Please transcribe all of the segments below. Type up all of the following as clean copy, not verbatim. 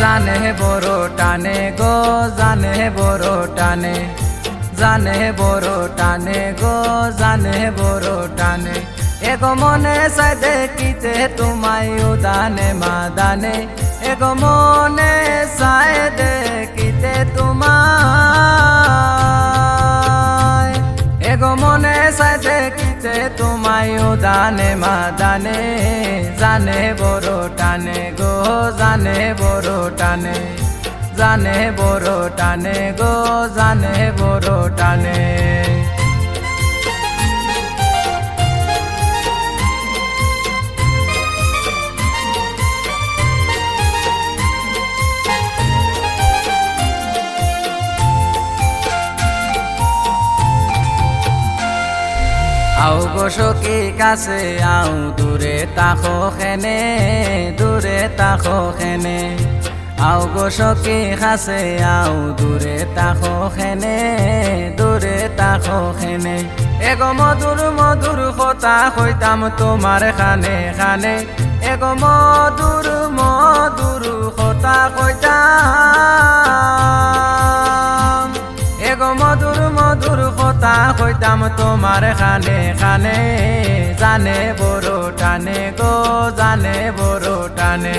জানে বড় টানে গো জানে বড় টানে, জানে বড় টানে গো জানে বড় টানে। এগো মনে চাই দেখিতে তোমায় উদানে মাদানে, এগো মনে চাই দেখিতে তোমায়, এগো মনে চাই দেখিতে তোমায় উদানে মাদানে। জানে বড় টানে গো জানে বড় টানে, জানে বড় টানে গো জানে বড় টানে। আও গো সখী কাছে আও দূরে তাকো খেনে, দূরে তাকো খেনে। আও গো সখী কাছে আও দূরে তাকো খেনে, দূরে তাকো খেনে। এগো মধুর মধুর কথা কইতাম তোমার খানে খানে, এগো মধুর মধুর কথা কইতাম, এগো মধুর মধুর কথা কইতাম তোমার খানে খানে। জানে বড় টানে গো জানে বড় টানে,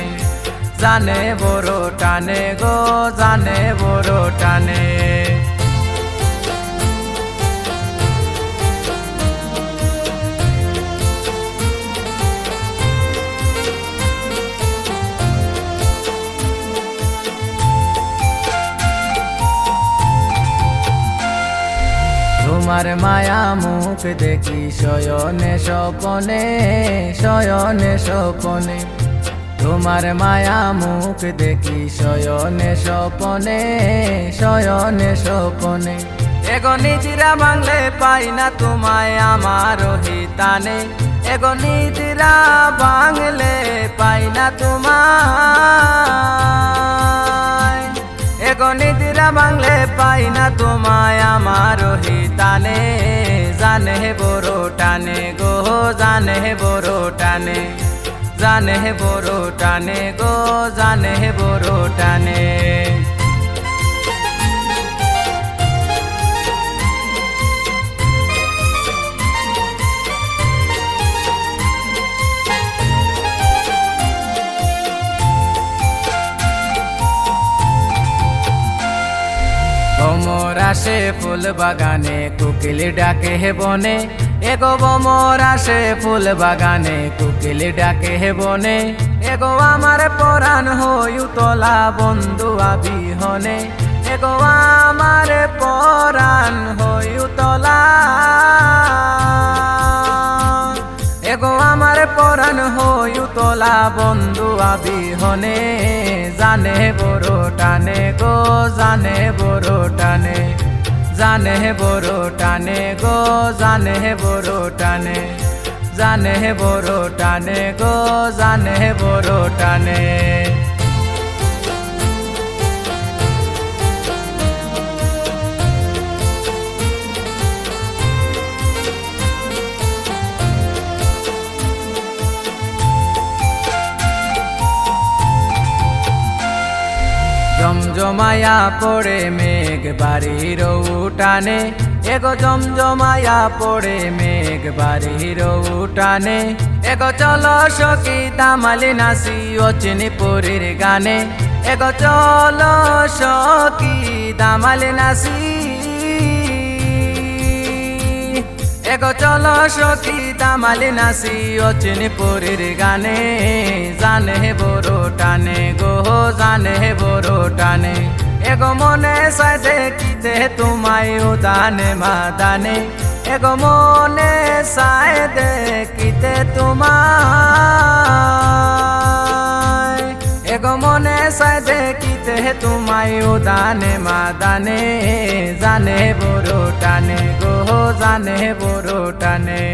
জানে বড় টানে গো জানে বড় টানে। তোমার মায়া মুখ দেখি শয়নে স্বপনে, শয়নে স্বপনে। তোমার মায়া মুখ দেখি শয়নে স্বপনে, শয়নে স্বপনে। এগো নিজিরা বাংলে পাই না তোমায় আমার হিতানে, এগো নিজিরা বাংলে পাই না তোমায়, এগো নিজিরা বাংলে পাই না তোমায় আমার হিতানে। জানে বড় টানে গো জানে বড় টানে, জানে বড় টানে গো জানে বড় টানে। ভ্রমর আসে ফুল বাগানে কোকিল ডাকে হে বনে, এগো ভ্রমর আসে ফুল বাগানে কোকিল ডাকে হে বনে। এগো আমার পরাণ হই উতলা বন্ধু আবিহনে, এগো আমার পরাণ হই উতলা, এগো আমার পরাণ হই উতলা বন্ধু আবিহনে। জানে বড় টানে গো জানে বড় টানে, জানে বড় টানে গো জানে বড় টানে, জানে বড় টানে গো জানে বড় টানে। জমজমায়া পড়ে মেঘ বাড়ির উঠানে, এগো জমজমায়া পড়ে মেঘ বাড়ির উঠানে। এগো চলো সখী দামালি নাচি অচিনি পুরীর গানে, এগো চলো সখী দামালি নাচি, এগো চলো সখী দামালি নাচি অচিনি পুরীর গানে। জানে বড় টানে গো জানে বড় টানে, এগো মনে চাই দেখিতে তোমায় উদানে মাদানে, এগো মনে চাই দেখিতে তোমায়, এগো মনে চাই দেখিতে তোমায় উদানে মাদানে। জানে বড় টানে গো জানে বড় টানে।